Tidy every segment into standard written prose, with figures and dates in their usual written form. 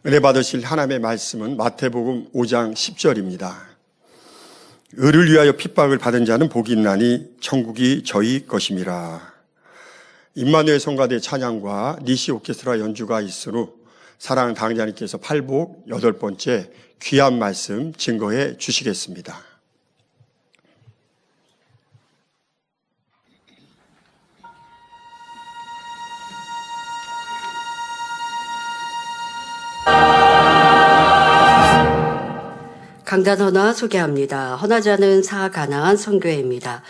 은혜 받으실 하나님의 말씀은 마태복음 5장 10절입니다. 의를 위하여 핍박을 받은 자는 복이 있나니 천국이 저희 것임이라. 임마누엘 성가대 찬양과 니시 오케스트라 연주가 있으므로 사랑하는 당자님께서 팔복 8번째 귀한 말씀 증거해 주시겠습니다. 강단 헌화 소개합니다. 헌화자는 사가나안 선교회입니다.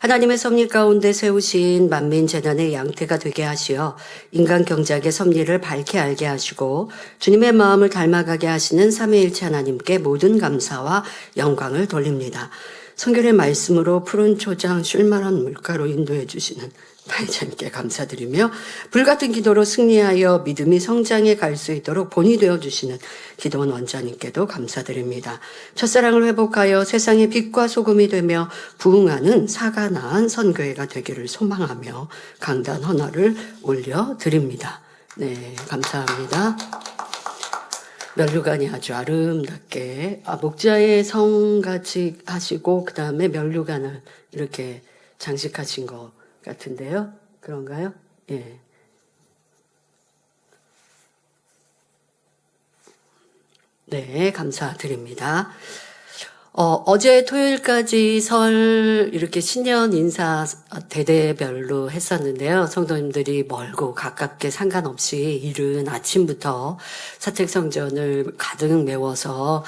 하나님의 섭리 가운데 세우신 만민 재난의 양태가 되게 하시어 인간 경작의 섭리를 밝게 알게 하시고 주님의 마음을 닮아가게 하시는 삼위일체 하나님께 모든 감사와 영광을 돌립니다. 선교의 말씀으로 푸른 초장 쉴만한 물가로 인도해 주시는 다이자님께 감사드리며 불같은 기도로 승리하여 믿음이 성장해 갈 수 있도록 본이 되어주시는 기도원 원장님께도 감사드립니다. 첫사랑을 회복하여 세상의 빛과 소금이 되며 부흥하는 사가나안 선교회가 되기를 소망하며 강단 헌화를 올려드립니다. 네, 감사합니다. 면류관이 아주 아름답게 목자의 성같이 하시고 그 다음에 면류관을 이렇게 장식하신 거 같은데요. 그런가요? 예. 네, 감사드립니다. 어제 토요일까지 설 이렇게 신년 인사 대대별로 했었는데요. 성도님들이 멀고 가깝게 상관없이 이른 아침부터 사책성전을 가득 메워서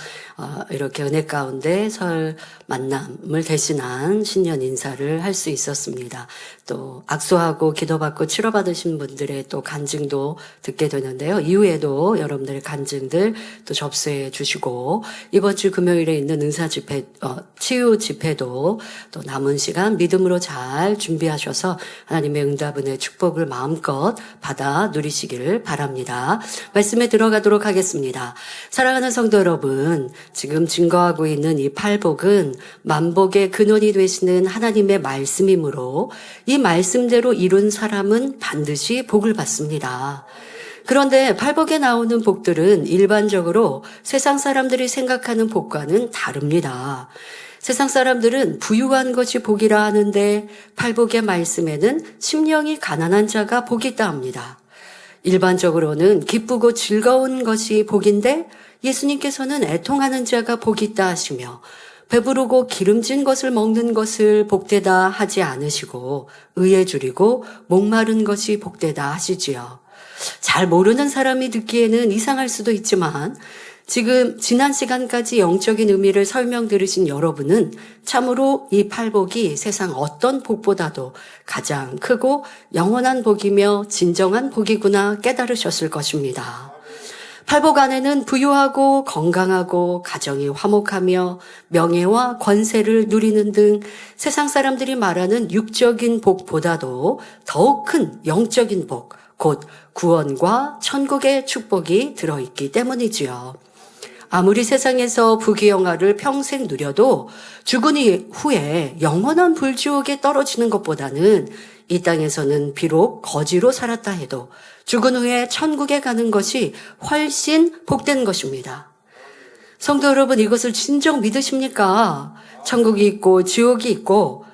이렇게 은혜 가운데 설 만남을 대신한 신년 인사를 할 수 있었습니다. 또 악수하고 기도받고 치료받으신 분들의 또 간증도 듣게 되는데요. 이후에도 여러분들의 간증들 또 접수해 주시고 이번 주 금요일에 있는 은사 집회, 치유 집회도 또 남은 시간 믿음으로 잘 준비하셔서 하나님의 응답은의 축복을 마음껏 받아 누리시기를 바랍니다. 말씀에 들어가도록 하겠습니다. 사랑하는 성도 여러분, 지금 증거하고 있는 이 팔복은 만복의 근원이 되시는 하나님의 말씀이므로 이 말씀대로 이룬 사람은 반드시 복을 받습니다. 그런데 팔복에 나오는 복들은 일반적으로 세상 사람들이 생각하는 복과는 다릅니다. 세상 사람들은 부유한 것이 복이라 하는데 팔복의 말씀에는 심령이 가난한 자가 복이 있다 합니다. 일반적으로는 기쁘고 즐거운 것이 복인데 예수님께서는 애통하는 자가 복이 있다 하시며 배부르고 기름진 것을 먹는 것을 복되다 하지 않으시고 의에 줄이고 목마른 것이 복되다 하시지요. 잘 모르는 사람이 듣기에는 이상할 수도 있지만 지금 지난 시간까지 영적인 의미를 설명 들으신 여러분은 참으로 이 팔복이 세상 어떤 복보다도 가장 크고 영원한 복이며 진정한 복이구나 깨달으셨을 것입니다. 팔복 안에는 부유하고 건강하고 가정이 화목하며 명예와 권세를 누리는 등 세상 사람들이 말하는 육적인 복보다도 더욱 큰 영적인 복, 곧 구원과 천국의 축복이 들어있기 때문이지요. 아무리 세상에서 부귀영화를 평생 누려도 죽은 후에 영원한 불지옥에 떨어지는 것보다는 이 땅에서는 비록 거지로 살았다 해도 죽은 후에 천국에 가는 것이 훨씬 복된 것입니다. 성도 여러분, 이것을 진정 믿으십니까? 천국이 있고 지옥이 있고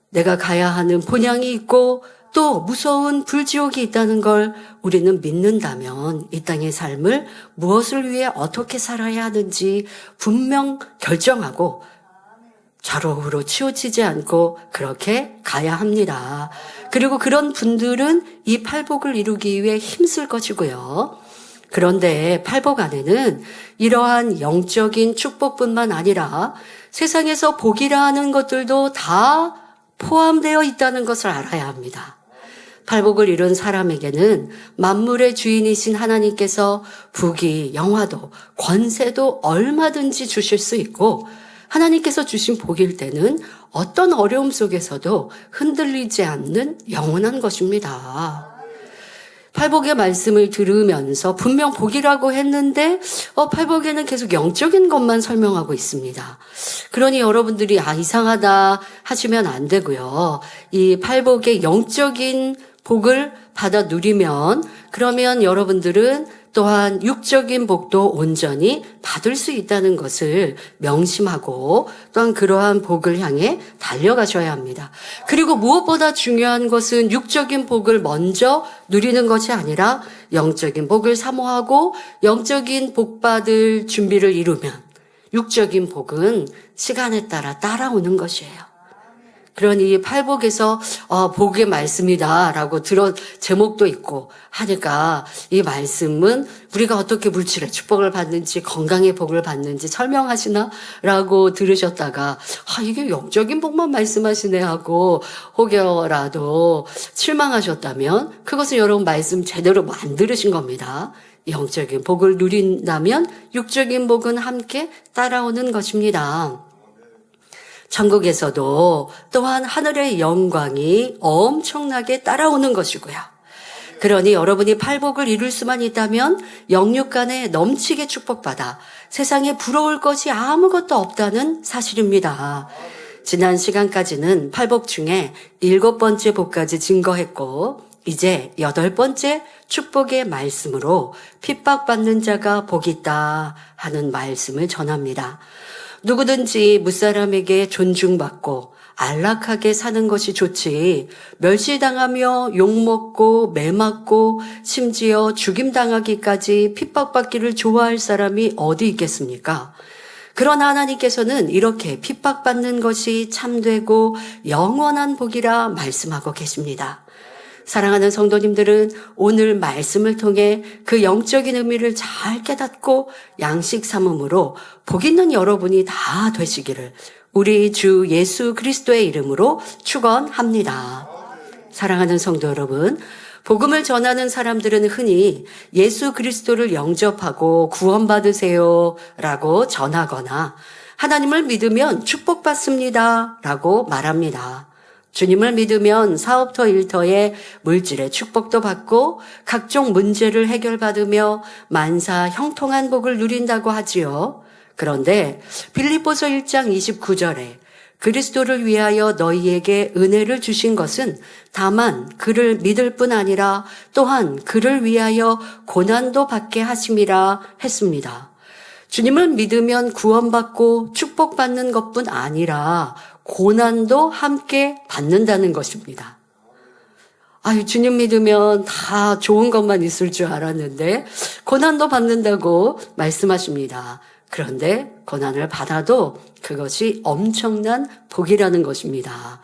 내가 가야 하는 본향이 있고 또 무서운 불지옥이 있다는 걸 우리는 믿는다면 이 땅의 삶을 무엇을 위해 어떻게 살아야 하는지 분명 결정하고 좌로우로 치우치지 않고 그렇게 가야 합니다. 그리고 그런 분들은 이 팔복을 이루기 위해 힘쓸 것이고요. 그런데 팔복 안에는 이러한 영적인 축복뿐만 아니라 세상에서 복이라 하는 것들도 다 포함되어 있다는 것을 알아야 합니다. 팔복을 이룬 사람에게는 만물의 주인이신 하나님께서 부귀, 영화도, 권세도 얼마든지 주실 수 있고 하나님께서 주신 복일 때는 어떤 어려움 속에서도 흔들리지 않는 영원한 것입니다. 팔복의 말씀을 들으면서 분명 복이라고 했는데 팔복에는 계속 영적인 것만 설명하고 있습니다. 그러니 여러분들이 이상하다 하시면 안 되고요. 이 팔복의 영적인 복을 받아 누리면 그러면 여러분들은 또한 육적인 복도 온전히 받을 수 있다는 것을 명심하고 또한 그러한 복을 향해 달려가셔야 합니다. 그리고 무엇보다 중요한 것은 육적인 복을 먼저 누리는 것이 아니라 영적인 복을 사모하고 영적인 복 받을 준비를 이루면 육적인 복은 시간에 따라 따라오는 것이에요. 그러니 팔복에서 복의 말씀이다라고 제목도 있고 하니까 이 말씀은 우리가 어떻게 물질의 축복을 받는지 건강의 복을 받는지 설명하시나라고 들으셨다가 이게 영적인 복만 말씀하시네 하고 혹여라도 실망하셨다면 그것은 여러분 말씀 제대로 안 들으신 겁니다. 영적인 복을 누린다면 육적인 복은 함께 따라오는 것입니다. 천국에서도 또한 하늘의 영광이 엄청나게 따라오는 것이고요. 그러니 여러분이 팔복을 이룰 수만 있다면 영육 간에 넘치게 축복받아 세상에 부러울 것이 아무것도 없다는 사실입니다. 지난 시간까지는 팔복 중에 7번째 복까지 증거했고 이제 8번째 축복의 말씀으로 핍박받는 자가 복이 있다 하는 말씀을 전합니다. 누구든지 무사람에게 존중받고 안락하게 사는 것이 좋지 멸시당하며 욕먹고 매맞고 심지어 죽임당하기까지 핍박받기를 좋아할 사람이 어디 있겠습니까? 그러나 하나님께서는 이렇게 핍박받는 것이 참되고 영원한 복이라 말씀하고 계십니다. 사랑하는 성도님들은 오늘 말씀을 통해 그 영적인 의미를 잘 깨닫고 양식 삼음으로 복 있는 여러분이 다 되시기를 우리 주 예수 그리스도의 이름으로 축원합니다. 사랑하는 성도 여러분, 복음을 전하는 사람들은 흔히 예수 그리스도를 영접하고 구원받으세요 라고 전하거나 하나님을 믿으면 축복받습니다 라고 말합니다. 주님을 믿으면 사업터 일터에 물질의 축복도 받고 각종 문제를 해결받으며 만사 형통한 복을 누린다고 하지요. 그런데 빌립보서 1장 29절에 그리스도를 위하여 너희에게 은혜를 주신 것은 다만 그를 믿을 뿐 아니라 또한 그를 위하여 고난도 받게 하심이라 했습니다. 주님을 믿으면 구원받고 축복받는 것뿐 아니라 고난도 함께 받는다는 것입니다. 주님 믿으면 다 좋은 것만 있을 줄 알았는데 고난도 받는다고 말씀하십니다. 그런데 고난을 받아도 그것이 엄청난 복이라는 것입니다.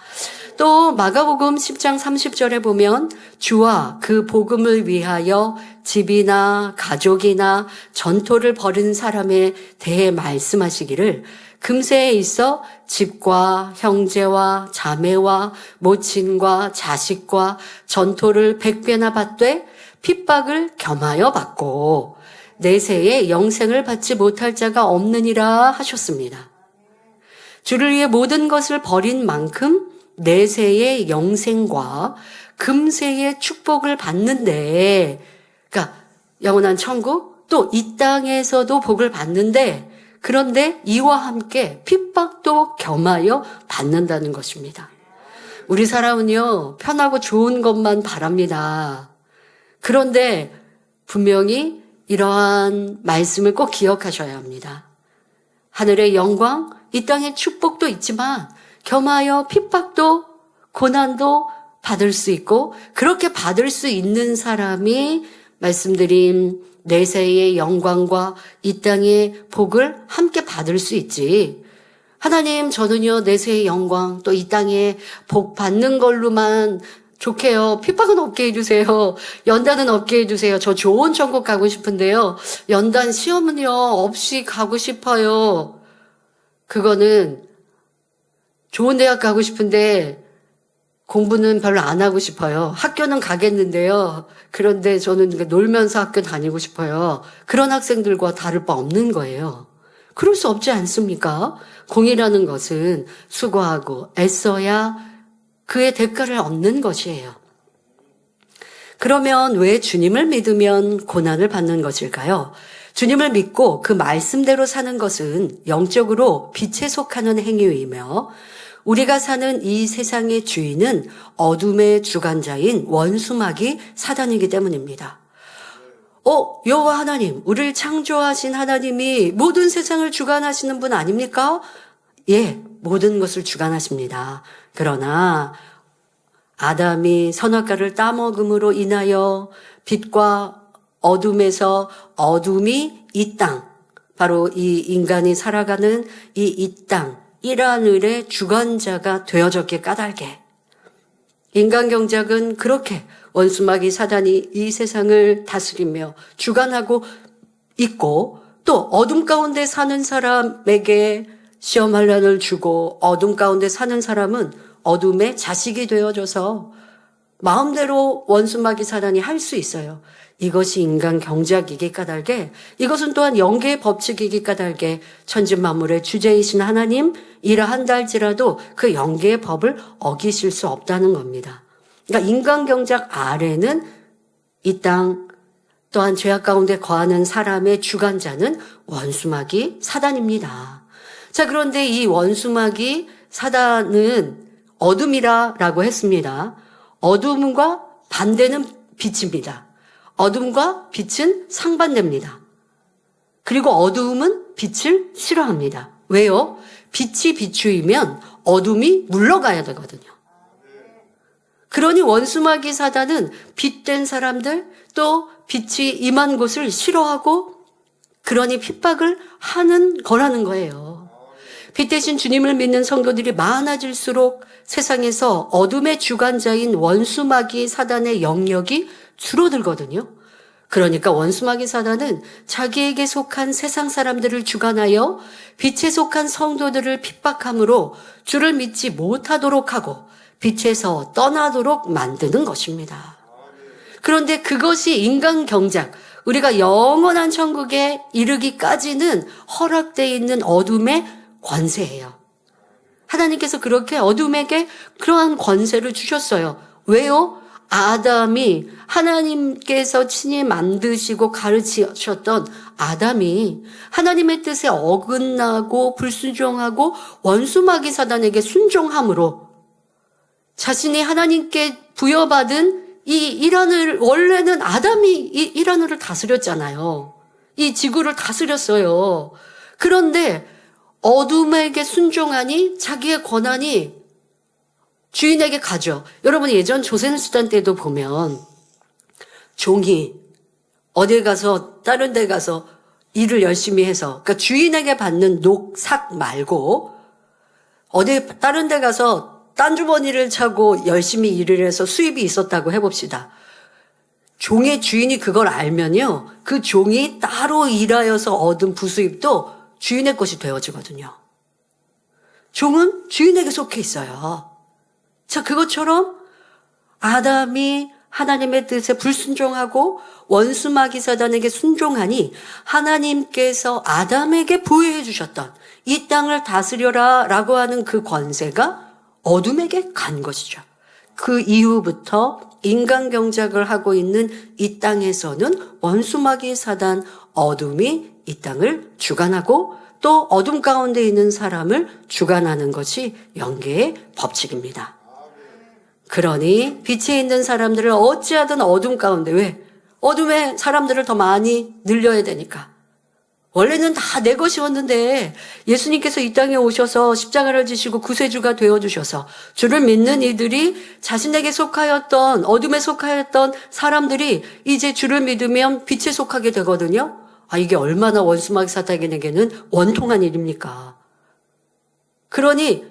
또 마가복음 10장 30절에 보면 주와 그 복음을 위하여 집이나 가족이나 전토를 벌인 사람에 대해 말씀하시기를 금세에 있어 집과 형제와 자매와 모친과 자식과 전토를 100배나 받되 핍박을 겸하여 받고 내세에 영생을 받지 못할 자가 없느니라 하셨습니다. 주를 위해 모든 것을 버린 만큼 내세의 영생과 금세의 축복을 받는데, 그러니까 영원한 천국, 또 이 땅에서도 복을 받는데, 그런데 이와 함께 핍박도 겸하여 받는다는 것입니다. 우리 사람은요, 편하고 좋은 것만 바랍니다. 그런데 분명히 이러한 말씀을 꼭 기억하셔야 합니다. 하늘의 영광, 이 땅의 축복도 있지만 겸하여 핍박도 고난도 받을 수 있고 그렇게 받을 수 있는 사람이 말씀드린 내세의 영광과 이 땅의 복을 함께 받을 수 있지. 하나님, 저는요 내세의 영광 또 이 땅에 복 받는 걸로만 좋게요. 핍박은 없게 해주세요. 연단은 없게 해주세요. 저 좋은 천국 가고 싶은데요. 연단 시험은요 없이 가고 싶어요. 그거는 좋은 대학 가고 싶은데 공부는 별로 안 하고 싶어요. 학교는 가겠는데요. 그런데 저는 놀면서 학교 다니고 싶어요. 그런 학생들과 다를 바 없는 거예요. 그럴 수 없지 않습니까? 공이라는 것은 수고하고 애써야 그의 대가를 얻는 것이에요. 그러면 왜 주님을 믿으면 고난을 받는 것일까요? 주님을 믿고 그 말씀대로 사는 것은 영적으로 빛에 속하는 행위이며 우리가 사는 이 세상의 주인은 어둠의 주관자인 원수마귀 사단이기 때문입니다. 여호와 하나님, 우리를 창조하신 하나님이 모든 세상을 주관하시는 분 아닙니까? 예, 모든 것을 주관하십니다. 그러나 아담이 선악과를 따먹음으로 인하여 빛과 어둠에서 어둠이 이 땅, 바로 이 인간이 살아가는 이 땅, 이 하늘의 주관자가 되어졌기에 까닭에 인간 경작은 그렇게 원수마귀 사단이 이 세상을 다스리며 주관하고 있고, 또 어둠 가운데 사는 사람에게 시험 환난을 주고 어둠 가운데 사는 사람은 어둠의 자식이 되어져서 마음대로 원수마귀 사단이 할 수 있어요. 이것이 인간 경작이기 까닭에, 이것은 또한 영계의 법칙이기 까닭에 천지만물의 주제이신 하나님 이라 한다 할지라도 그 영계의 법을 어기실 수 없다는 겁니다. 그러니까 인간 경작 아래는 이 땅, 또한 죄악 가운데 거하는 사람의 주관자는 원수마귀 사단입니다. 자, 그런데 이 원수마귀 사단은 어둠이라고 했습니다. 어둠과 반대는 빛입니다. 어둠과 빛은 상반됩니다. 그리고 어두움은 빛을 싫어합니다. 왜요? 빛이 비추이면 어둠이 물러가야 되거든요. 그러니 원수마귀 사단은 빛된 사람들, 또 빛이 임한 곳을 싫어하고, 그러니 핍박을 하는 거라는 거예요. 빛 대신 주님을 믿는 성도들이 많아질수록 세상에서 어둠의 주관자인 원수마귀 사단의 영역이 줄어들거든요. 그러니까 원수마귀 사단은 자기에게 속한 세상 사람들을 주관하여 빛에 속한 성도들을 핍박함으로 주를 믿지 못하도록 하고 빛에서 떠나도록 만드는 것입니다. 그런데 그것이 인간 경작, 우리가 영원한 천국에 이르기까지는 허락되어 있는 어둠의 권세예요. 하나님께서 그렇게 어둠에게 그러한 권세를 주셨어요. 왜요? 아담이, 하나님께서 친히 만드시고 가르치셨던 아담이 하나님의 뜻에 어긋나고 불순종하고 원수마귀 사단에게 순종함으로 자신이 하나님께 부여받은 이 일하늘, 원래는 아담이 이 일하늘을 다스렸잖아요. 이 지구를 다스렸어요. 그런데 어둠에게 순종하니 자기의 권한이 주인에게 가죠. 여러분, 예전 조선시대 때도 보면 종이 어디에 가서 다른 데 가서 일을 열심히 해서, 그러니까 주인에게 받는 녹삭 말고 어디 다른 데 가서 딴 주머니를 차고 열심히 일을 해서 수입이 있었다고 해봅시다. 종의 주인이 그걸 알면요, 그 종이 따로 일하여서 얻은 부수입도 주인의 것이 되어지거든요. 종은 주인에게 속해 있어요. 자, 그것처럼 아담이 하나님의 뜻에 불순종하고 원수마귀 사단에게 순종하니 하나님께서 아담에게 부여해 주셨던 이 땅을 다스려라 라고 하는 그 권세가 어둠에게 간 것이죠. 그 이후부터 인간 경작을 하고 있는 이 땅에서는 원수마귀 사단 어둠이 이 땅을 주관하고 또 어둠 가운데 있는 사람을 주관하는 것이 영계의 법칙입니다. 그러니 빛에 있는 사람들을 어찌하든 어둠 가운데, 왜? 어둠에 사람들을 더 많이 늘려야 되니까. 원래는 다 내 것이었는데 예수님께서 이 땅에 오셔서 십자가를 지시고 구세주가 되어주셔서 주를 믿는 이들이 자신에게 속하였던, 어둠에 속하였던 사람들이 이제 주를 믿으면 빛에 속하게 되거든요. 이게 얼마나 원수마귀 사단에게는 원통한 일입니까? 그러니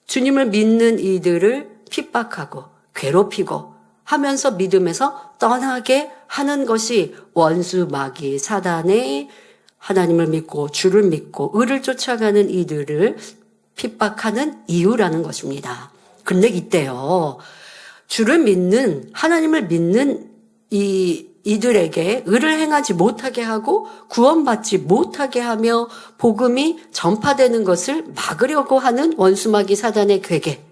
주님을 믿는 이들을 핍박하고 괴롭히고 하면서 믿음에서 떠나게 하는 것이 원수마귀 사단의 하나님을 믿고 주를 믿고 의를 쫓아가는 이들을 핍박하는 이유라는 것입니다. 근데 이때요, 주를 믿는, 하나님을 믿는 이들에게 의를 행하지 못하게 하고 구원받지 못하게 하며 복음이 전파되는 것을 막으려고 하는 원수마귀 사단의 괴계.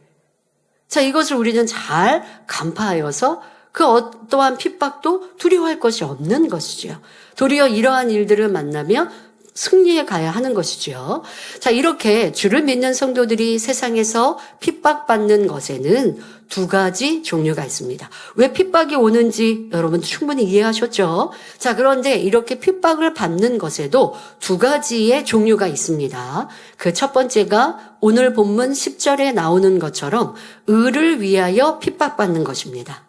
자, 이것을 우리는 잘 간파하여서 그 어떠한 핍박도 두려워할 것이 없는 것이죠. 도리어 이러한 일들을 만나며 승리해 가야 하는 것이죠. 자, 이렇게 주를 믿는 성도들이 세상에서 핍박받는 것에는 두 가지 종류가 있습니다. 왜 핍박이 오는지 여러분 충분히 이해하셨죠? 자, 그런데 이렇게 핍박을 받는 것에도 두 가지의 종류가 있습니다. 그 첫 번째가 오늘 본문 10절에 나오는 것처럼 의를 위하여 핍박받는 것입니다.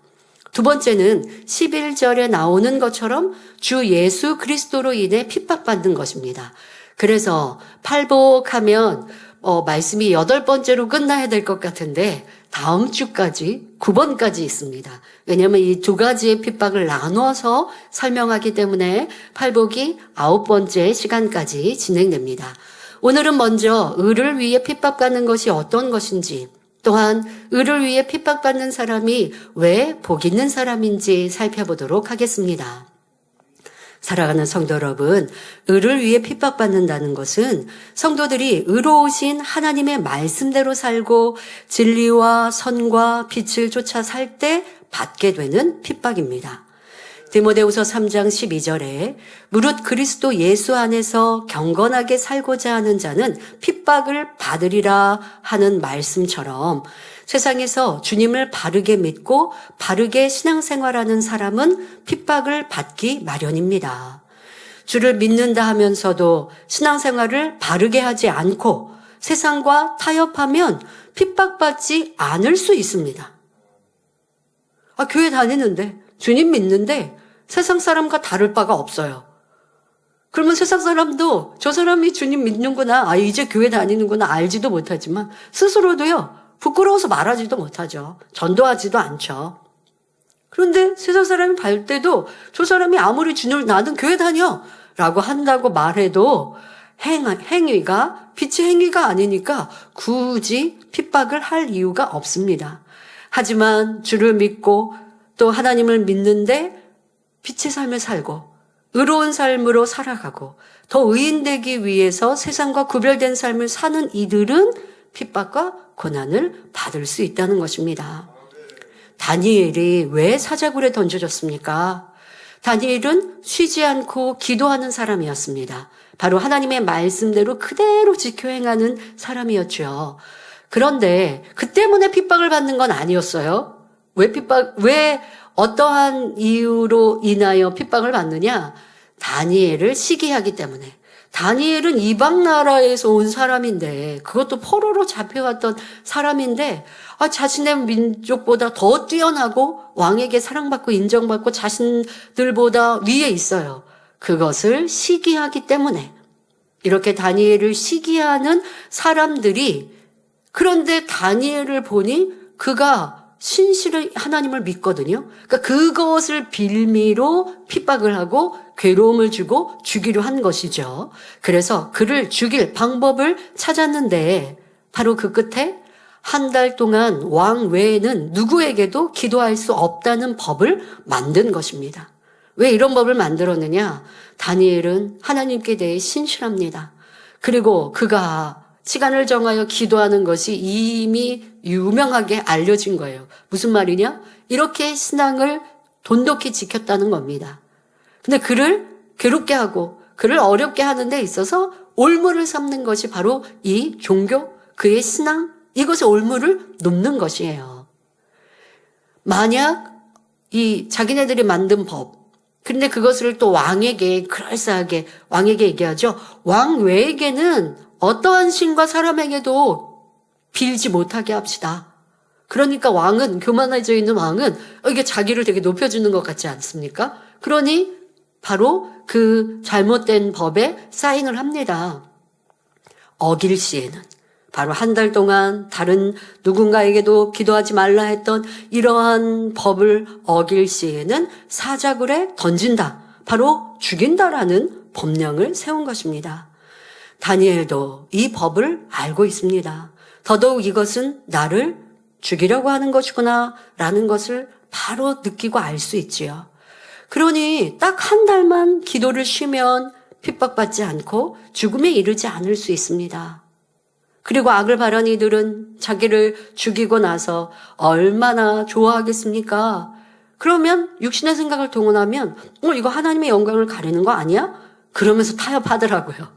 두 번째는 11절에 나오는 것처럼 주 예수 그리스도로 인해 핍박받는 것입니다. 그래서 팔복하면 말씀이 8번째로 끝나야 될 것 같은데 다음 주까지 9번까지 있습니다. 왜냐하면 이 두 가지의 핍박을 나눠서 설명하기 때문에 팔복이 9번째 시간까지 진행됩니다. 오늘은 먼저 의를 위해 핍박받는 것이 어떤 것인지, 또한 의를 위해 핍박받는 사람이 왜 복 있는 사람인지 살펴보도록 하겠습니다. 사랑하는 성도 여러분, 의를 위해 핍박받는다는 것은 성도들이 의로우신 하나님의 말씀대로 살고 진리와 선과 빛을 쫓아 살 때 받게 되는 핍박입니다. 디모데후서 3장 12절에 무릇 그리스도 예수 안에서 경건하게 살고자 하는 자는 핍박을 받으리라 하는 말씀처럼 세상에서 주님을 바르게 믿고 바르게 신앙생활하는 사람은 핍박을 받기 마련입니다. 주를 믿는다 하면서도 신앙생활을 바르게 하지 않고 세상과 타협하면 핍박받지 않을 수 있습니다. 교회 다니는데 주님 믿는데 세상 사람과 다를 바가 없어요. 그러면 세상 사람도 저 사람이 주님 믿는구나, 이제 교회 다니는구나 알지도 못하지만 스스로도요, 부끄러워서 말하지도 못하죠. 전도하지도 않죠. 그런데 세상 사람이 볼 때도 저 사람이 아무리 주님을 나는 교회 다녀 라고 한다고 말해도 행위가 빛의 행위가 아니니까 굳이 핍박을 할 이유가 없습니다. 하지만 주를 믿고 또 하나님을 믿는데 빛의 삶을 살고 의로운 삶으로 살아가고 더 의인되기 위해서 세상과 구별된 삶을 사는 이들은 핍박과 고난을 받을 수 있다는 것입니다. 다니엘이 왜 사자굴에 던져졌습니까? 다니엘은 쉬지 않고 기도하는 사람이었습니다. 바로 하나님의 말씀대로 그대로 지켜 행하는 사람이었죠. 그런데 그 때문에 핍박을 받는 건 아니었어요. 왜 어떠한 이유로 인하여 핍박을 받느냐? 다니엘을 시기하기 때문에. 다니엘은 이방 나라에서 온 사람인데, 그것도 포로로 잡혀왔던 사람인데, 자신의 민족보다 더 뛰어나고 왕에게 사랑받고 인정받고 자신들보다 위에 있어요. 그것을 시기하기 때문에. 이렇게 다니엘을 시기하는 사람들이, 그런데 다니엘을 보니 그가 신실히 하나님을 믿거든요. 그러니까 그것을 빌미로 핍박을 하고 괴로움을 주고 죽이려 한 것이죠. 그래서 그를 죽일 방법을 찾았는데 바로 그 끝에 한 달 동안 왕 외에는 누구에게도 기도할 수 없다는 법을 만든 것입니다. 왜 이런 법을 만들었느냐? 다니엘은 하나님께 대해 신실합니다. 그리고 그가 시간을 정하여 기도하는 것이 이미 유명하게 알려진 거예요. 무슨 말이냐? 이렇게 신앙을 돈독히 지켰다는 겁니다. 근데 그를 괴롭게 하고 그를 어렵게 하는 데 있어서 올무를 삼는 것이 바로 이 종교, 그의 신앙, 이것의 올무를 놓는 것이에요. 만약 이 자기네들이 만든 법, 근데 그것을 또 왕에게 그럴싸하게 왕에게 얘기하죠. 왕 외에게는 어떠한 신과 사람에게도 빌지 못하게 합시다. 그러니까 왕은, 교만해져 있는 왕은 이게 자기를 되게 높여주는 것 같지 않습니까? 그러니 바로 그 잘못된 법에 사인을 합니다. 어길 시에는 바로 한 달 동안 다른 누군가에게도 기도하지 말라 했던 이러한 법을 어길 시에는 사자굴에 던진다. 바로 죽인다라는 법령을 세운 것입니다. 다니엘도 이 법을 알고 있습니다. 더더욱 이것은 나를 죽이려고 하는 것이구나 라는 것을 바로 느끼고 알 수 있지요. 그러니 딱 한 달만 기도를 쉬면 핍박받지 않고 죽음에 이르지 않을 수 있습니다. 그리고 악을 바라는 이들은 자기를 죽이고 나서 얼마나 좋아하겠습니까? 그러면 육신의 생각을 동원하면 이거 하나님의 영광을 가리는 거 아니야? 그러면서 타협하더라고요.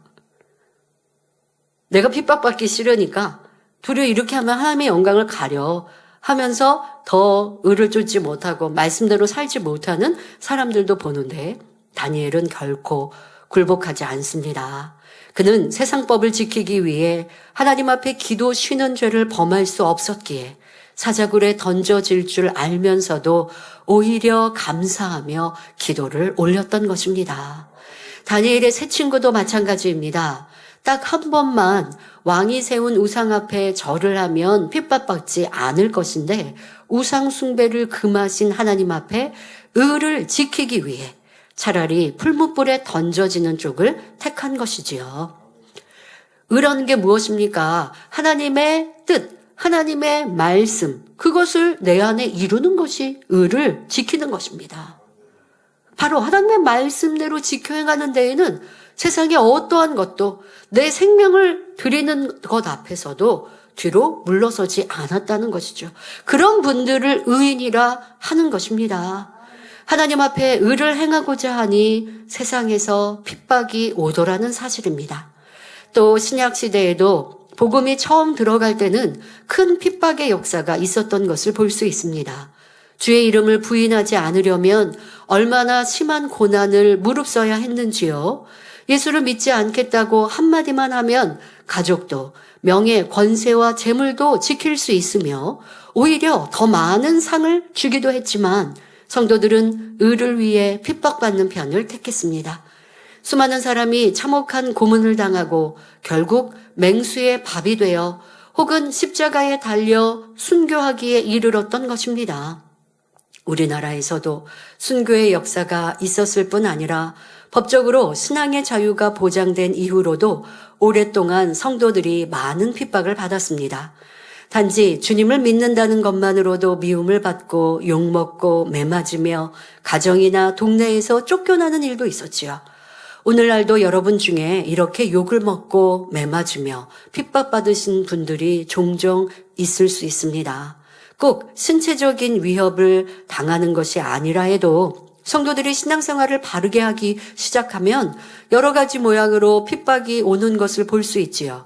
내가 핍박받기 싫으니까 도리어 이렇게 하면 하나님의 영광을 가려 하면서 더 의를 쫓지 못하고 말씀대로 살지 못하는 사람들도 보는데 다니엘은 결코 굴복하지 않습니다. 그는 세상법을 지키기 위해 하나님 앞에 기도 쉬는 죄를 범할 수 없었기에 사자굴에 던져질 줄 알면서도 오히려 감사하며 기도를 올렸던 것입니다. 다니엘의 세 친구도 마찬가지입니다. 딱 한 번만 왕이 세운 우상 앞에 절을 하면 핍박받지 않을 것인데 우상 숭배를 금하신 하나님 앞에 의를 지키기 위해 차라리 풀무불에 던져지는 쪽을 택한 것이지요. 의라는 게 무엇입니까? 하나님의 뜻, 하나님의 말씀, 그것을 내 안에 이루는 것이 의를 지키는 것입니다. 바로 하나님의 말씀대로 지켜 행하는 데에는 세상의 어떠한 것도 내 생명을 드리는 것 앞에서도 뒤로 물러서지 않았다는 것이죠. 그런 분들을 의인이라 하는 것입니다. 하나님 앞에 의를 행하고자 하니 세상에서 핍박이 오더라는 사실입니다. 또 신약 시대에도 복음이 처음 들어갈 때는 큰 핍박의 역사가 있었던 것을 볼 수 있습니다. 주의 이름을 부인하지 않으려면 얼마나 심한 고난을 무릅써야 했는지요. 예수를 믿지 않겠다고 한마디만 하면 가족도 명예, 권세와 재물도 지킬 수 있으며 오히려 더 많은 상을 주기도 했지만 성도들은 의를 위해 핍박받는 편을 택했습니다. 수많은 사람이 참혹한 고문을 당하고 결국 맹수의 밥이 되어 혹은 십자가에 달려 순교하기에 이르렀던 것입니다. 우리나라에서도 순교의 역사가 있었을 뿐 아니라 법적으로 신앙의 자유가 보장된 이후로도 오랫동안 성도들이 많은 핍박을 받았습니다. 단지 주님을 믿는다는 것만으로도 미움을 받고 욕먹고 매맞으며 가정이나 동네에서 쫓겨나는 일도 있었지요. 오늘날도 여러분 중에 이렇게 욕을 먹고 매맞으며 핍박받으신 분들이 종종 있을 수 있습니다. 꼭 신체적인 위협을 당하는 것이 아니라 해도 성도들이 신앙생활을 바르게 하기 시작하면 여러 가지 모양으로 핍박이 오는 것을 볼 수 있지요.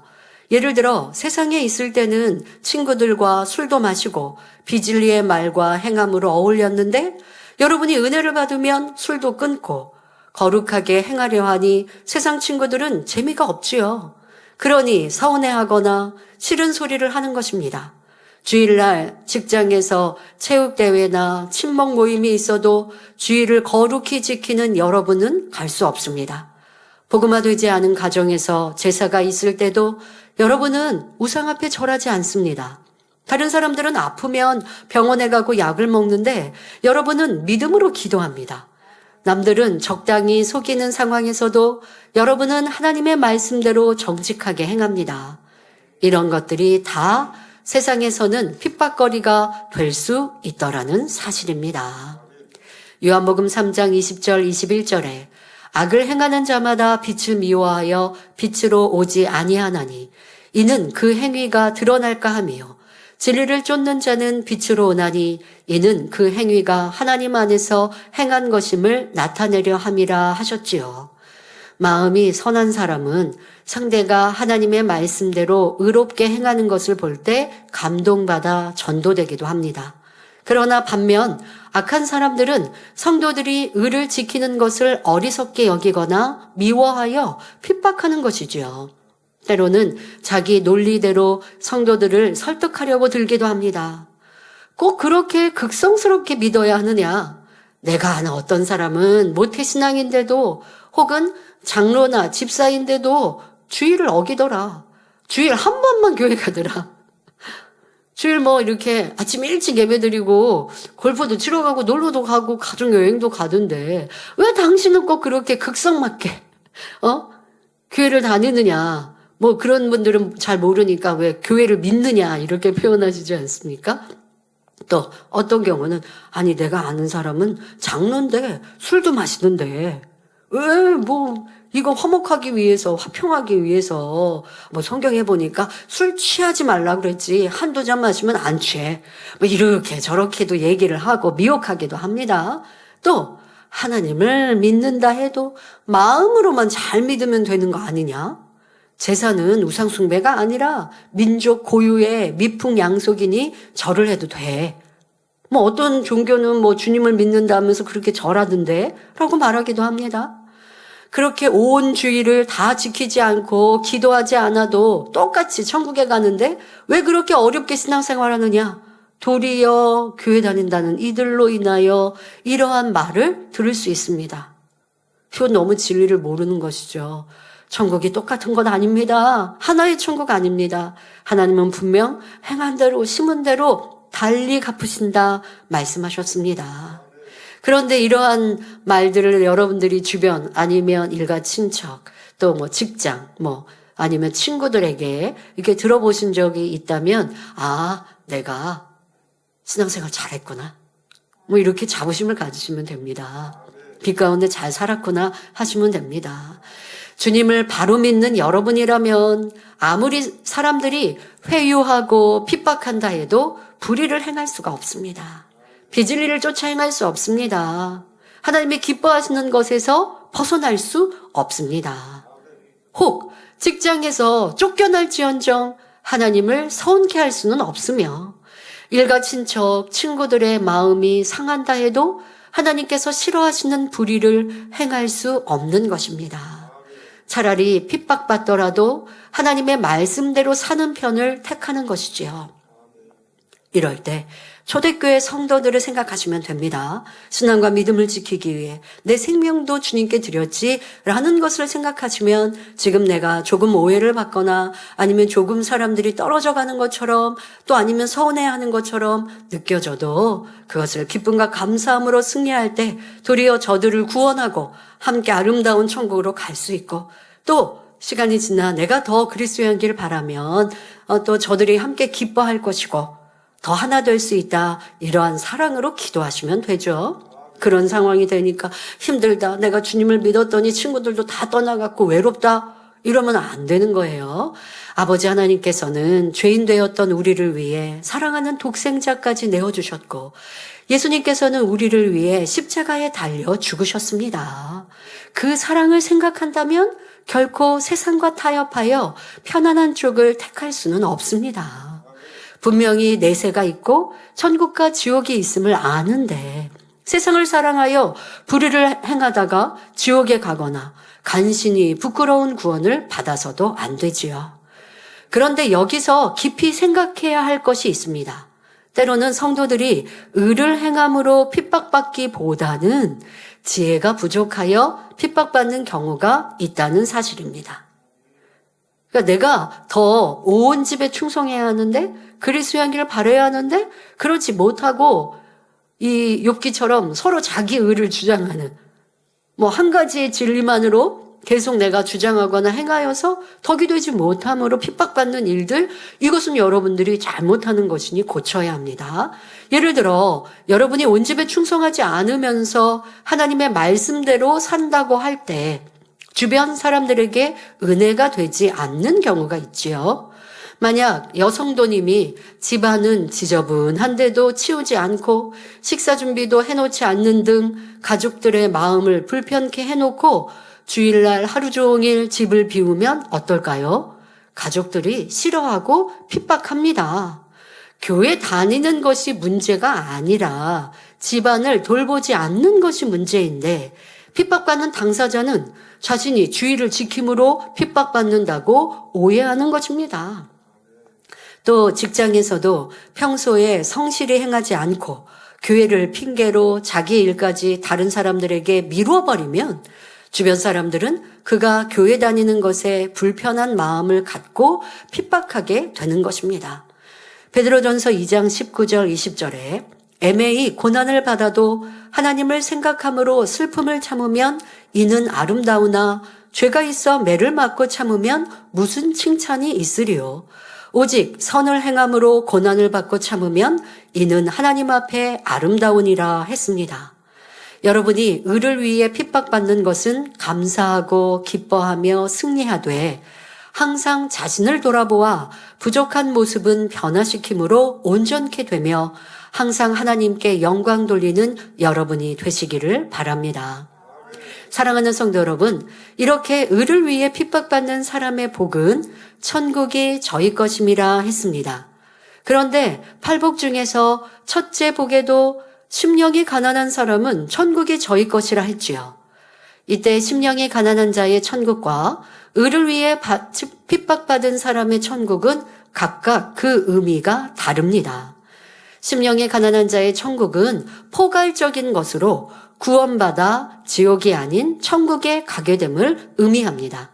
예를 들어 세상에 있을 때는 친구들과 술도 마시고 비진리의 말과 행함으로 어울렸는데 여러분이 은혜를 받으면 술도 끊고 거룩하게 행하려 하니 세상 친구들은 재미가 없지요. 그러니 서운해하거나 싫은 소리를 하는 것입니다. 주일날 직장에서 체육대회나 친목 모임이 있어도 주일을 거룩히 지키는 여러분은 갈 수 없습니다. 복음화되지 않은 가정에서 제사가 있을 때도 여러분은 우상 앞에 절하지 않습니다. 다른 사람들은 아프면 병원에 가고 약을 먹는데 여러분은 믿음으로 기도합니다. 남들은 적당히 속이는 상황에서도 여러분은 하나님의 말씀대로 정직하게 행합니다. 이런 것들이 다 세상에서는 핍박거리가 될 수 있더라는 사실입니다. 요한복음 3장 20절 21절에 악을 행하는 자마다 빛을 미워하여 빛으로 오지 아니하나니 이는 그 행위가 드러날까 하며 진리를 쫓는 자는 빛으로 오나니 이는 그 행위가 하나님 안에서 행한 것임을 나타내려 함이라 하셨지요. 마음이 선한 사람은 상대가 하나님의 말씀대로 의롭게 행하는 것을 볼 때 감동받아 전도되기도 합니다. 그러나 반면 악한 사람들은 성도들이 의를 지키는 것을 어리석게 여기거나 미워하여 핍박하는 것이지요. 때로는 자기 논리대로 성도들을 설득하려고 들기도 합니다. 꼭 그렇게 극성스럽게 믿어야 하느냐? 내가 아는 어떤 사람은 모태신앙인데도 혹은 장로나 집사인데도 주일을 어기더라. 주일 한 번만 교회 가더라. 주일 이렇게 아침 일찍 예배드리고 골프도 치러 가고 놀러도 가고 가족여행도 가던데 왜 당신은 꼭 그렇게 극성맞게 교회를 다니느냐. 그런 분들은 잘 모르니까 왜 교회를 믿느냐 이렇게 표현하시지 않습니까? 또 어떤 경우는 아니 내가 아는 사람은 장로인데 술도 마시는데 왜 이거 화목하기 위해서 화평하기 위해서 성경에 보니까 술 취하지 말라 그랬지 한두 잔 마시면 안 취해 이렇게 저렇게도 얘기를 하고 미혹하기도 합니다. 또 하나님을 믿는다 해도 마음으로만 잘 믿으면 되는 거 아니냐? 제사는 우상숭배가 아니라 민족 고유의 미풍양속이니 절을 해도 돼. 뭐 어떤 종교는 뭐 주님을 믿는다면서 그렇게 절하던데 라고 말하기도 합니다. 그렇게 온 주일을 다 지키지 않고 기도하지 않아도 똑같이 천국에 가는데 왜 그렇게 어렵게 신앙생활하느냐? 도리어 교회 다닌다는 이들로 인하여 이러한 말을 들을 수 있습니다. 이건 너무 진리를 모르는 것이죠. 천국이 똑같은 건 아닙니다. 하나의 천국 아닙니다. 하나님은 분명 행한 대로 심은 대로 달리 갚으신다 말씀하셨습니다. 그런데 이러한 말들을 여러분들이 주변 아니면 일가 친척 또 뭐 직장 뭐 아니면 친구들에게 이렇게 들어보신 적이 있다면 내가 신앙생활 잘했구나. 뭐 이렇게 자부심을 가지시면 됩니다. 빛 가운데 잘 살았구나 하시면 됩니다. 주님을 바로 믿는 여러분이라면 아무리 사람들이 회유하고 핍박한다 해도 불의를 행할 수가 없습니다. 비진리를 쫓아 행할 수 없습니다. 하나님이 기뻐하시는 것에서 벗어날 수 없습니다. 혹 직장에서 쫓겨날지언정 하나님을 서운케 할 수는 없으며 일가 친척, 친구들의 마음이 상한다 해도 하나님께서 싫어하시는 불의를 행할 수 없는 것입니다. 차라리 핍박받더라도 하나님의 말씀대로 사는 편을 택하는 것이지요. 이럴 때 초대교회 성도들을 생각하시면 됩니다. 신앙과 믿음을 지키기 위해 내 생명도 주님께 드렸지라는 것을 생각하시면 지금 내가 조금 오해를 받거나 아니면 조금 사람들이 떨어져 가는 것처럼 또 아니면 서운해하는 것처럼 느껴져도 그것을 기쁨과 감사함으로 승리할 때 도리어 저들을 구원하고 함께 아름다운 천국으로 갈 수 있고 또 시간이 지나 내가 더 그리스도의 향기를 바라면 또 저들이 함께 기뻐할 것이고 더 하나 될 수 있다. 이러한 사랑으로 기도하시면 되죠. 그런 상황이 되니까 힘들다. 내가 주님을 믿었더니 친구들도 다 떠나갔고 외롭다. 이러면 안 되는 거예요. 아버지 하나님께서는 죄인 되었던 우리를 위해 사랑하는 독생자까지 내어주셨고 예수님께서는 우리를 위해 십자가에 달려 죽으셨습니다. 그 사랑을 생각한다면 결코 세상과 타협하여 편안한 쪽을 택할 수는 없습니다. 분명히 내세가 있고 천국과 지옥이 있음을 아는데 세상을 사랑하여 불의를 행하다가 지옥에 가거나 간신히 부끄러운 구원을 받아서도 안 되지요. 그런데 여기서 깊이 생각해야 할 것이 있습니다. 때로는 성도들이 의를 행함으로 핍박받기보다는 지혜가 부족하여 핍박받는 경우가 있다는 사실입니다. 그러니까 내가 더 온 집에 충성해야 하는데 그리스도의 향기를 바라야 하는데 그렇지 못하고 이 욥기처럼 서로 자기 의를 주장하는 뭐 한 가지의 진리만으로 계속 내가 주장하거나 행하여서 덕이 되지 못함으로 핍박받는 일들 이것은 여러분들이 잘못하는 것이니 고쳐야 합니다. 예를 들어 여러분이 온 집에 충성하지 않으면서 하나님의 말씀대로 산다고 할 때 주변 사람들에게 은혜가 되지 않는 경우가 있지요. 만약 여성도님이 집안은 지저분한데도 치우지 않고 식사 준비도 해놓지 않는 등 가족들의 마음을 불편케 해놓고 주일날 하루 종일 집을 비우면 어떨까요? 가족들이 싫어하고 핍박합니다. 교회 다니는 것이 문제가 아니라 집안을 돌보지 않는 것이 문제인데 핍박받는 당사자는 자신이 주의를 지킴으로 핍박받는다고 오해하는 것입니다. 또 직장에서도 평소에 성실히 행하지 않고 교회를 핑계로 자기 일까지 다른 사람들에게 미루어 버리면 주변 사람들은 그가 교회 다니는 것에 불편한 마음을 갖고 핍박하게 되는 것입니다. 베드로전서 2장 19절 20절에 애매히 고난을 받아도 하나님을 생각함으로 슬픔을 참으면 이는 아름다우나 죄가 있어 매를 맞고 참으면 무슨 칭찬이 있으리요. 오직 선을 행함으로 고난을 받고 참으면 이는 하나님 앞에 아름다우니라 했습니다. 여러분이 의를 위해 핍박받는 것은 감사하고 기뻐하며 승리하되 항상 자신을 돌아보아 부족한 모습은 변화시킴으로 온전케 되며 항상 하나님께 영광 돌리는 여러분이 되시기를 바랍니다. 사랑하는 성도 여러분, 이렇게 의를 위해 핍박받는 사람의 복은 천국이 저희 것임이라 했습니다. 그런데 팔복 중에서 첫째 복에도 심령이 가난한 사람은 천국이 저희 것이라 했지요. 이때 심령이 가난한 자의 천국과 의를 위해 핍박받은 사람의 천국은 각각 그 의미가 다릅니다. 심령이 가난한 자의 천국은 포괄적인 것으로 구원받아 지옥이 아닌 천국에 가게 됨을 의미합니다.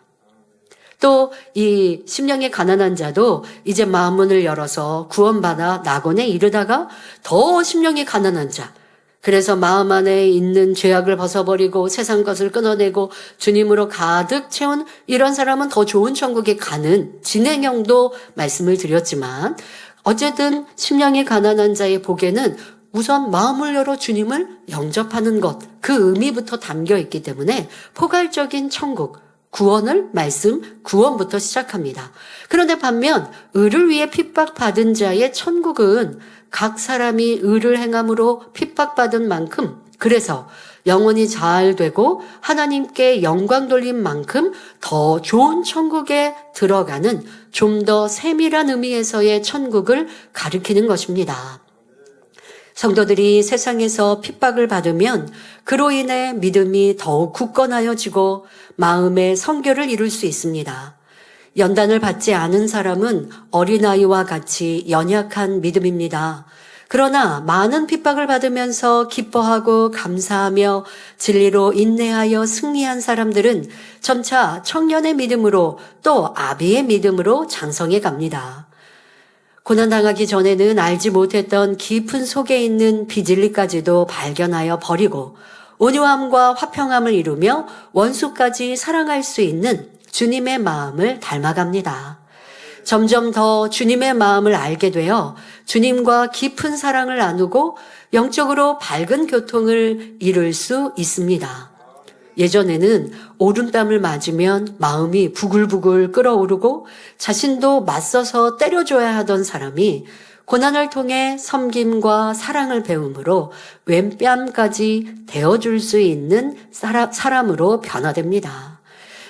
또 이 심령이 가난한 자도 이제 마음문을 열어서 구원받아 낙원에 이르다가 더 심령이 가난한 자, 그래서 마음 안에 있는 죄악을 벗어버리고 세상 것을 끊어내고 주님으로 가득 채운 이런 사람은 더 좋은 천국에 가는 진행형도 말씀을 드렸지만, 어쨌든 심령이 가난한 자의 복에는 우선 마음을 열어 주님을 영접하는 것, 그 의미부터 담겨 있기 때문에 포괄적인 천국, 구원부터 시작합니다. 그런데 반면 의를 위해 핍박받은 자의 천국은 각 사람이 의를 행함으로 핍박받은 만큼, 그래서 영혼이 잘 되고 하나님께 영광 돌린 만큼 더 좋은 천국에 들어가는 좀 더 세밀한 의미에서의 천국을 가리키는 것입니다. 성도들이 세상에서 핍박을 받으면 그로 인해 믿음이 더욱 굳건하여지고 마음의 성결을 이룰 수 있습니다. 연단을 받지 않은 사람은 어린아이와 같이 연약한 믿음입니다. 그러나 많은 핍박을 받으면서 기뻐하고 감사하며 진리로 인내하여 승리한 사람들은 점차 청년의 믿음으로 또 아비의 믿음으로 장성해 갑니다. 고난당하기 전에는 알지 못했던 깊은 속에 있는 비진리까지도 발견하여 버리고 온유함과 화평함을 이루며 원수까지 사랑할 수 있는 주님의 마음을 닮아갑니다. 점점 더 주님의 마음을 알게 되어 주님과 깊은 사랑을 나누고 영적으로 밝은 교통을 이룰 수 있습니다. 예전에는 오른뺨을 맞으면 마음이 부글부글 끓어오르고 자신도 맞서서 때려줘야 하던 사람이 고난을 통해 섬김과 사랑을 배움으로 왼뺨까지 대어줄 수 있는 사람으로 변화됩니다.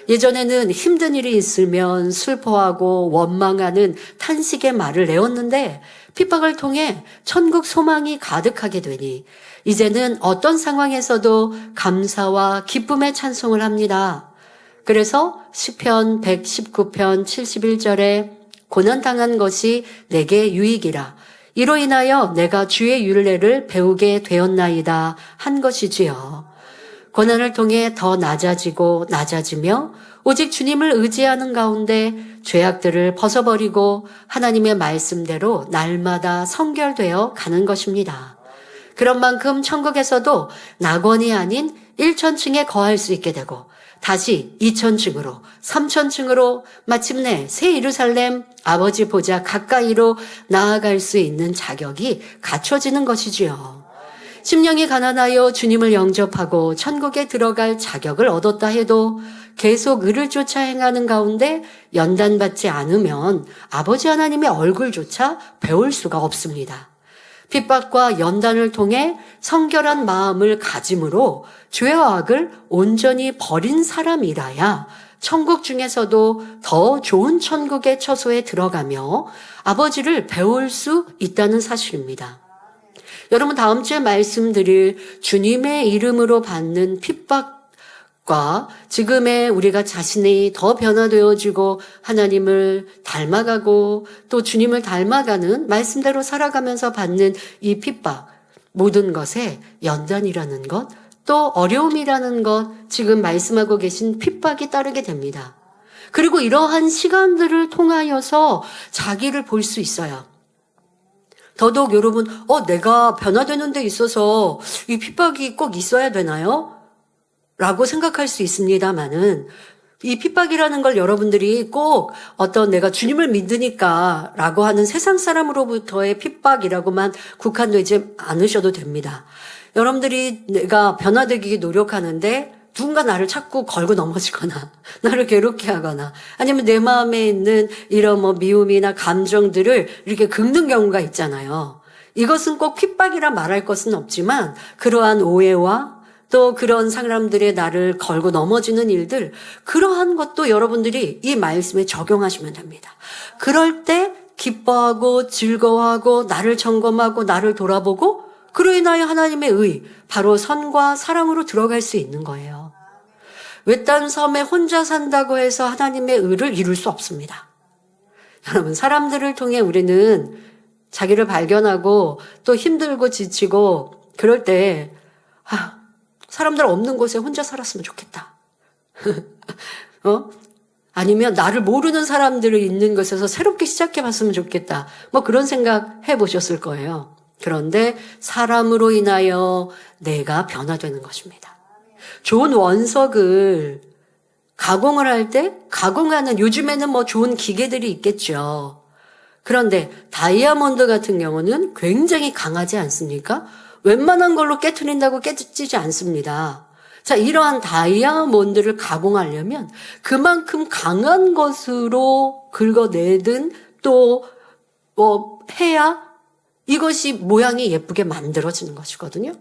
예전에는 힘든 일이 있으면 슬퍼하고 원망하는 탄식의 말을 내었는데 핍박을 통해 천국 소망이 가득하게 되니 이제는 어떤 상황에서도 감사와 기쁨의 찬송을 합니다. 그래서 시편 119편 71절에 고난당한 것이 내게 유익이라 이로 인하여 내가 주의 율례를 배우게 되었나이다 한 것이지요. 고난을 통해 더 낮아지며 오직 주님을 의지하는 가운데 죄악들을 벗어버리고 하나님의 말씀대로 날마다 성결되어 가는 것입니다. 그런 만큼 천국에서도 낙원이 아닌 1천층에 거할 수 있게 되고 다시 2천층으로 3천층으로 마침내 새 예루살렘 아버지 보좌 가까이로 나아갈 수 있는 자격이 갖춰지는 것이지요. 심령이 가난하여 주님을 영접하고 천국에 들어갈 자격을 얻었다 해도 계속 의를 쫓아 행하는 가운데 연단받지 않으면 아버지 하나님의 얼굴조차 배울 수가 없습니다. 핍박과 연단을 통해 성결한 마음을 가짐으로 죄와 악을 온전히 버린 사람이라야 천국 중에서도 더 좋은 천국의 처소에 들어가며 아버지를 배울 수 있다는 사실입니다. 여러분, 다음 주에 말씀드릴 주님의 이름으로 받는 핍박과 지금의 우리가 자신이 더 변화되어지고 하나님을 닮아가고 또 주님을 닮아가는 말씀대로 살아가면서 받는 이 핍박, 모든 것에 연단이라는 것, 또 어려움이라는 것, 지금 말씀하고 계신 핍박이 따르게 됩니다. 그리고 이러한 시간들을 통하여서 자기를 볼 수 있어요. 더더욱 여러분, 내가 변화되는 데 있어서 이 핍박이 꼭 있어야 되나요? 라고 생각할 수 있습니다만은 이 핍박이라는 걸 여러분들이 꼭 어떤 내가 주님을 믿으니까 라고 하는 세상 사람으로부터의 핍박이라고만 국한되지 않으셔도 됩니다. 여러분들이 내가 변화되기 노력하는데 누군가 나를 자꾸 걸고 넘어지거나 나를 괴롭게 하거나 아니면 내 마음에 있는 이런 미움이나 감정들을 이렇게 긁는 경우가 있잖아요. 이것은 꼭 핍박이라 말할 것은 없지만 그러한 오해와 또 그런 사람들의 나를 걸고 넘어지는 일들, 그러한 것도 여러분들이 이 말씀에 적용하시면 됩니다. 그럴 때 기뻐하고 즐거워하고 나를 점검하고 나를 돌아보고 그로 인하여 하나님의 의, 바로 선과 사랑으로 들어갈 수 있는 거예요. 외딴 섬에 혼자 산다고 해서 하나님의 의를 이룰 수 없습니다. 여러분, 사람들을 통해 우리는 자기를 발견하고 또 힘들고 지치고 그럴 때 사람들 없는 곳에 혼자 살았으면 좋겠다. 아니면 나를 모르는 사람들이 있는 곳에서 새롭게 시작해봤으면 좋겠다. 뭐 그런 생각 해보셨을 거예요. 그런데 사람으로 인하여 내가 변화되는 것입니다. 좋은 원석을 가공을 할 때 가공하는, 요즘에는 뭐 좋은 기계들이 있겠죠. 그런데 다이아몬드 같은 경우는 굉장히 강하지 않습니까? 웬만한 걸로 깨트린다고 깨지지 않습니다. 자, 이러한 다이아몬드를 가공하려면 그만큼 강한 것으로 긁어내든 또 해야 이것이 모양이 예쁘게 만들어지는 것이거든요.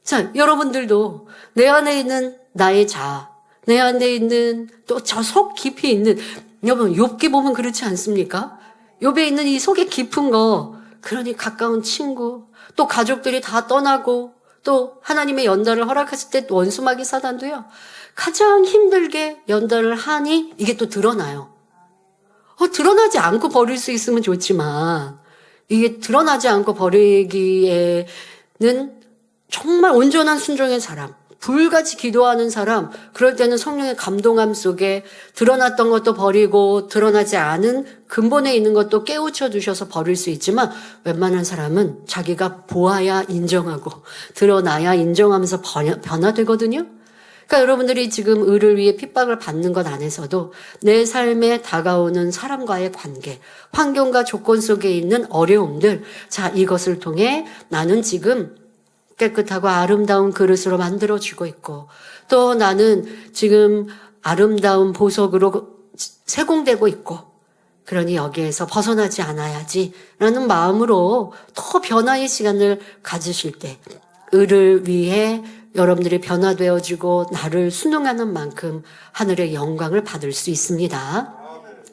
자, 여러분들도 내 안에 있는 나의 자아, 내 안에 있는 또 저 속 깊이 있는, 여러분 욥기 보면 그렇지 않습니까? 욥에 있는 이 속에 깊은 거, 그러니 가까운 친구, 또 가족들이 다 떠나고 또 하나님의 연단을 허락하실 때 원수마귀 사단도요, 가장 힘들게 연단을 하니 이게 또 드러나요. 드러나지 않고 버릴 수 있으면 좋지만 이게 드러나지 않고 버리기에는 정말 온전한 순종의 사람, 불같이 기도하는 사람, 그럴 때는 성령의 감동함 속에 드러났던 것도 버리고 드러나지 않은 근본에 있는 것도 깨우쳐 주셔서 버릴 수 있지만, 웬만한 사람은 자기가 보아야 인정하고 드러나야 인정하면서 변화되거든요. 그러니까 여러분들이 지금 의를 위해 핍박을 받는 것 안에서도 내 삶에 다가오는 사람과의 관계, 환경과 조건 속에 있는 어려움들, 자, 이것을 통해 나는 지금 깨끗하고 아름다운 그릇으로 만들어지고 있고, 또 나는 지금 아름다운 보석으로 세공되고 있고, 그러니 여기에서 벗어나지 않아야지라는 마음으로 더 변화의 시간을 가지실 때 의를 위해 여러분들이 변화되어지고 나를 순응하는 만큼 하늘의 영광을 받을 수 있습니다.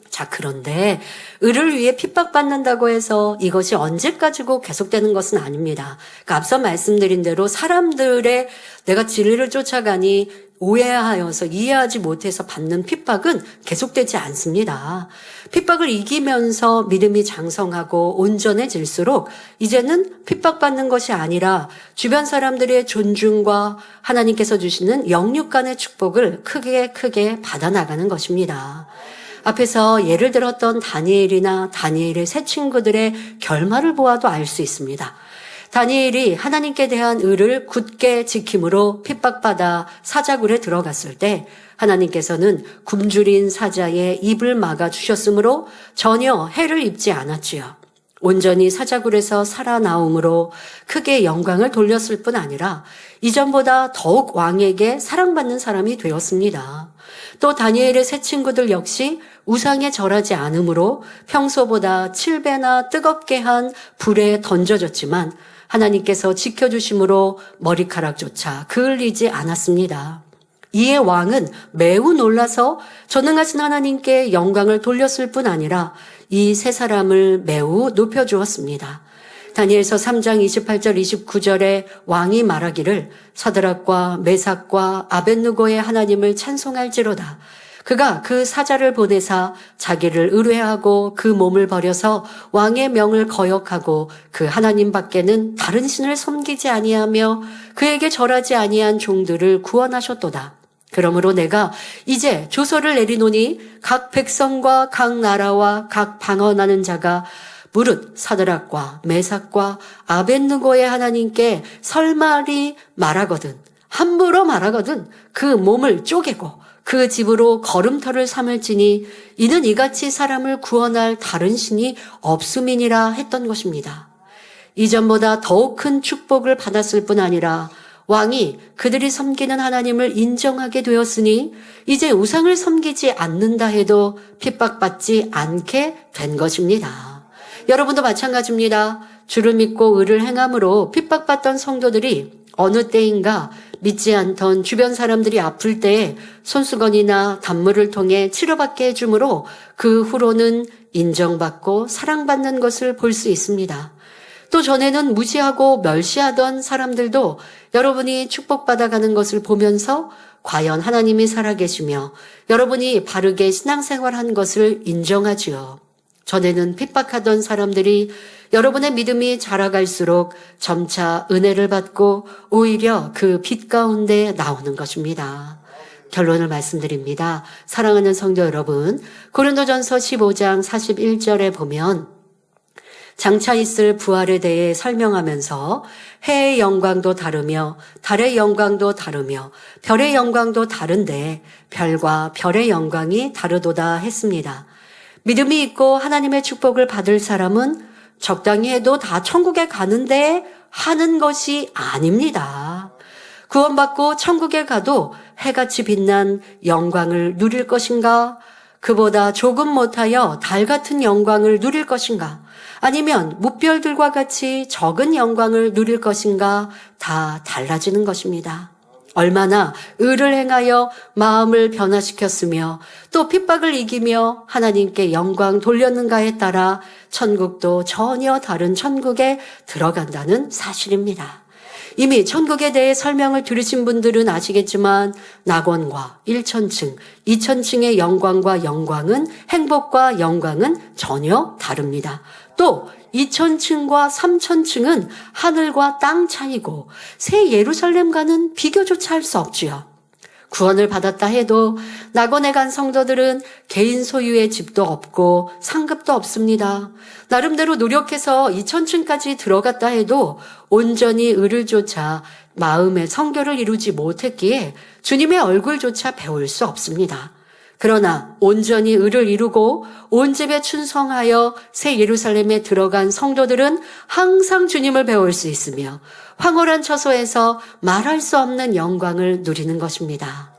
자, 그런데 의를 위해 핍박받는다고 해서 이것이 언제까지고 계속되는 것은 아닙니다. 그러니까 앞서 말씀드린 대로 사람들의 내가 진리를 쫓아가니 오해하여서 이해하지 못해서 받는 핍박은 계속되지 않습니다. 핍박을 이기면서 믿음이 장성하고 온전해질수록 이제는 핍박받는 것이 아니라 주변 사람들의 존중과 하나님께서 주시는 영육 간의 축복을 크게 받아나가는 것입니다. 앞에서 예를 들었던 다니엘이나 다니엘의 세 친구들의 결말을 보아도 알 수 있습니다. 다니엘이 하나님께 대한 의를 굳게 지킴으로 핍박받아 사자굴에 들어갔을 때 하나님께서는 굶주린 사자의 입을 막아주셨으므로 전혀 해를 입지 않았지요. 온전히 사자굴에서 살아나옴으로 크게 영광을 돌렸을 뿐 아니라 이전보다 더욱 왕에게 사랑받는 사람이 되었습니다. 또 다니엘의 세 친구들 역시 우상에 절하지 않으므로 평소보다 7배나 뜨겁게 한 불에 던져졌지만 하나님께서 지켜주심으로 머리카락조차 그을리지 않았습니다. 이에 왕은 매우 놀라서 전능하신 하나님께 영광을 돌렸을 뿐 아니라 이 세 사람을 매우 높여주었습니다. 다니엘서 3장 28절 29절에 왕이 말하기를 서드락과 메삭과 아벳느고의 하나님을 찬송할지로다. 그가 그 사자를 보내사 자기를 의뢰하고 그 몸을 버려서 왕의 명을 거역하고 그 하나님 밖에는 다른 신을 섬기지 아니하며 그에게 절하지 아니한 종들을 구원하셨도다. 그러므로 내가 이제 조서를 내리노니 각 백성과 각 나라와 각 방언하는 자가 무릇 사드락과 메삭과 아벳느고의 하나님께 설말이 말하거든, 함부로 말하거든 그 몸을 쪼개고 그 집으로 걸음터를 삼을지니 이는 이같이 사람을 구원할 다른 신이 없음이니라 했던 것입니다. 이전보다 더욱 큰 축복을 받았을 뿐 아니라 왕이 그들이 섬기는 하나님을 인정하게 되었으니 이제 우상을 섬기지 않는다 해도 핍박받지 않게 된 것입니다. 여러분도 마찬가지입니다. 주를 믿고 의를 행함으로 핍박받던 성도들이 어느 때인가 믿지 않던 주변 사람들이 아플 때에 손수건이나 단물을 통해 치료받게 해주므로 그 후로는 인정받고 사랑받는 것을 볼 수 있습니다. 또 전에는 무시하고 멸시하던 사람들도 여러분이 축복받아가는 것을 보면서 과연 하나님이 살아계시며 여러분이 바르게 신앙생활한 것을 인정하지요. 전에는 핍박하던 사람들이 여러분의 믿음이 자라갈수록 점차 은혜를 받고 오히려 그 빛 가운데 나오는 것입니다. 결론을 말씀드립니다. 사랑하는 성도 여러분, 고린도전서 15장 41절에 보면 장차 있을 부활에 대해 설명하면서 해의 영광도 다르며 달의 영광도 다르며 별의 영광도 다른데 별과 별의 영광이 다르도다 했습니다. 믿음이 있고 하나님의 축복을 받을 사람은 적당히 해도 다 천국에 가는데 하는 것이 아닙니다. 구원받고 천국에 가도 해같이 빛난 영광을 누릴 것인가? 그보다 조금 못하여 달 같은 영광을 누릴 것인가? 아니면 무별들과 같이 적은 영광을 누릴 것인가? 다 달라지는 것입니다. 얼마나 의를 행하여 마음을 변화시켰으며 또 핍박을 이기며 하나님께 영광 돌렸는가에 따라 천국도 전혀 다른 천국에 들어간다는 사실입니다. 이미 천국에 대해 설명을 들으신 분들은 아시겠지만 낙원과 1천층, 2천층의 영광과 영광은 행복과 영광은 전혀 다릅니다. 또 2천층과 3천층은 하늘과 땅 차이고 새 예루살렘과는 비교조차 할 수 없지요. 구원을 받았다 해도 낙원에 간 성도들은 개인 소유의 집도 없고 상급도 없습니다. 나름대로 노력해서 2천층까지 들어갔다 해도 온전히 의를 쫓아 마음의 성결을 이루지 못했기에 주님의 얼굴조차 배울 수 없습니다. 그러나 온전히 의를 이루고 온 집에 충성하여 새 예루살렘에 들어간 성도들은 항상 주님을 배울 수 있으며 황홀한 처소에서 말할 수 없는 영광을 누리는 것입니다.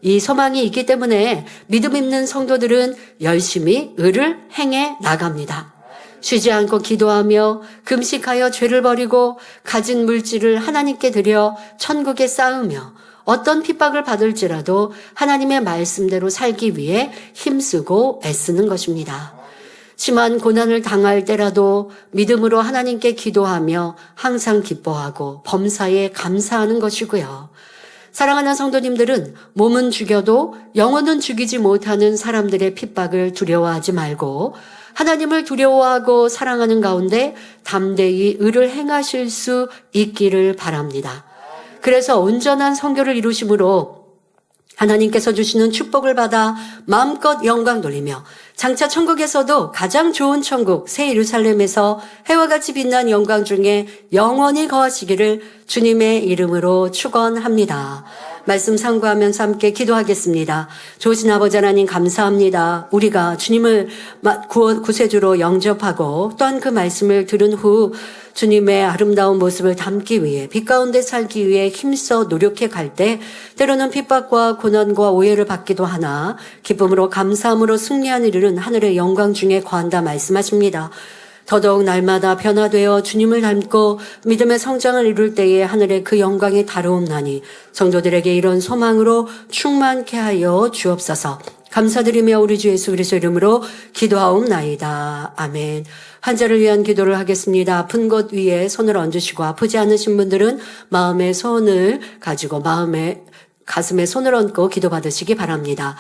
이 소망이 있기 때문에 믿음 있는 성도들은 열심히 의를 행해 나갑니다. 쉬지 않고 기도하며 금식하여 죄를 버리고 가진 물질을 하나님께 드려 천국에 쌓으며 어떤 핍박을 받을지라도 하나님의 말씀대로 살기 위해 힘쓰고 애쓰는 것입니다. 심한 고난을 당할 때라도 믿음으로 하나님께 기도하며 항상 기뻐하고 범사에 감사하는 것이고요. 사랑하는 성도님들은 몸은 죽여도 영혼은 죽이지 못하는 사람들의 핍박을 두려워하지 말고 하나님을 두려워하고 사랑하는 가운데 담대히 의를 행하실 수 있기를 바랍니다. 그래서 온전한 성결을 이루심으로 하나님께서 주시는 축복을 받아 마음껏 영광 돌리며 장차 천국에서도 가장 좋은 천국 새 예루살렘에서 해와 같이 빛난 영광 중에 영원히 거하시기를 주님의 이름으로 축원합니다. 말씀 상고하면서 함께 기도하겠습니다. 좋으신 아버지 하나님 감사합니다. 우리가 주님을 구세주로 영접하고 또한 그 말씀을 들은 후 주님의 아름다운 모습을 담기 위해 빛 가운데 살기 위해 힘써 노력해 갈 때 때로는 핍박과 고난과 오해를 받기도 하나 기쁨으로 감사함으로 승리하는 일은 하늘의 영광 중에 거한다 말씀하십니다. 더더욱 날마다 변화되어 주님을 닮고 믿음의 성장을 이룰 때에 하늘의 그 영광이 다루옵나니 성도들에게 이런 소망으로 충만케 하여 주옵소서. 감사드리며 우리 주 예수 그리스도 이름으로 기도하옵나이다. 아멘. 환자를 위한 기도를 하겠습니다. 아픈 곳 위에 손을 얹으시고 아프지 않으신 분들은 마음의 손을 가지고 가슴에 손을 얹고 기도받으시기 바랍니다.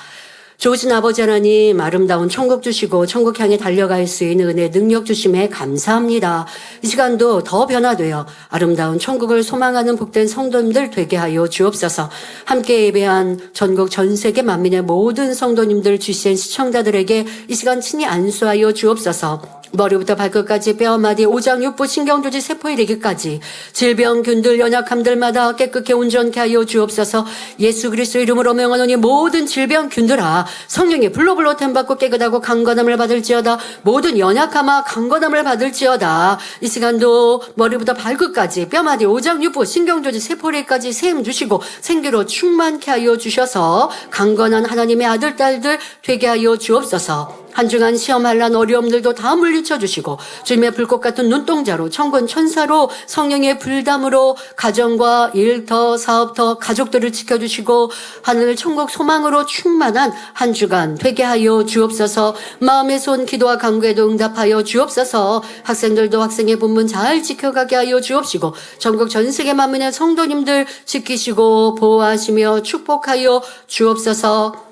좋으신 아버지 하나님 아름다운 천국 주시고 천국 향해 달려갈 수 있는 은혜 능력 주심에 감사합니다. 이 시간도 더 변화되어 아름다운 천국을 소망하는 복된 성도님들 되게 하여 주옵소서. 함께 예배한 전국 전 세계 만민의 모든 성도님들 주신 시청자들에게 이 시간 친히 안수하여 주옵소서. 머리부터 발끝까지 뼈마디 오장 육부 신경조직 세포에 이르기까지 질병 균들 연약함들마다 깨끗게 온전케 하여 주옵소서. 예수 그리스도 이름으로 명하노니 모든 질병 균들아 성령의 불로 템받고 깨끗하고 강건함을 받을지어다. 모든 연약함아 강건함을 받을지어다. 이 시간도 머리부터 발끝까지 뼈마디 오장 육부 신경조직 세포에까지 세임 주시고 생기로 충만케 하여 주셔서 강건한 하나님의 아들 딸들 되게 하여 주옵소서. 한 주간 시험할 난 어려움들도 다 물리쳐 주시고 주님의 불꽃 같은 눈동자로 천군 천사로 성령의 불담으로 가정과 일터 사업터 가족들을 지켜주시고 하늘 천국 소망으로 충만한 한 주간 되게 하여 주옵소서. 마음의 손 기도와 간구에도 응답하여 주옵소서. 학생들도 학생의 본분 잘 지켜가게 하여 주옵시고 전국 전 세계 만민의 성도님들 지키시고 보호하시며 축복하여 주옵소서.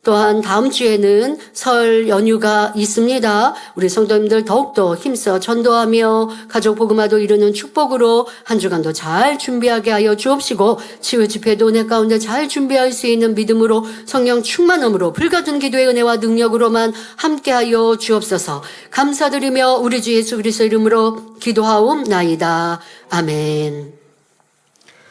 또한 다음 주에는 설 연휴가 있습니다. 우리 성도님들 더욱더 힘써 전도하며 가족 복음화도 이루는 축복으로 한 주간도 잘 준비하게 하여 주옵시고 치유 집회도 내 가운데 잘 준비할 수 있는 믿음으로 성령 충만함으로 불가둔 기도의 은혜와 능력으로만 함께하여 주옵소서. 감사드리며 우리 주 예수 그리스도 이름으로 기도하옵나이다. 아멘.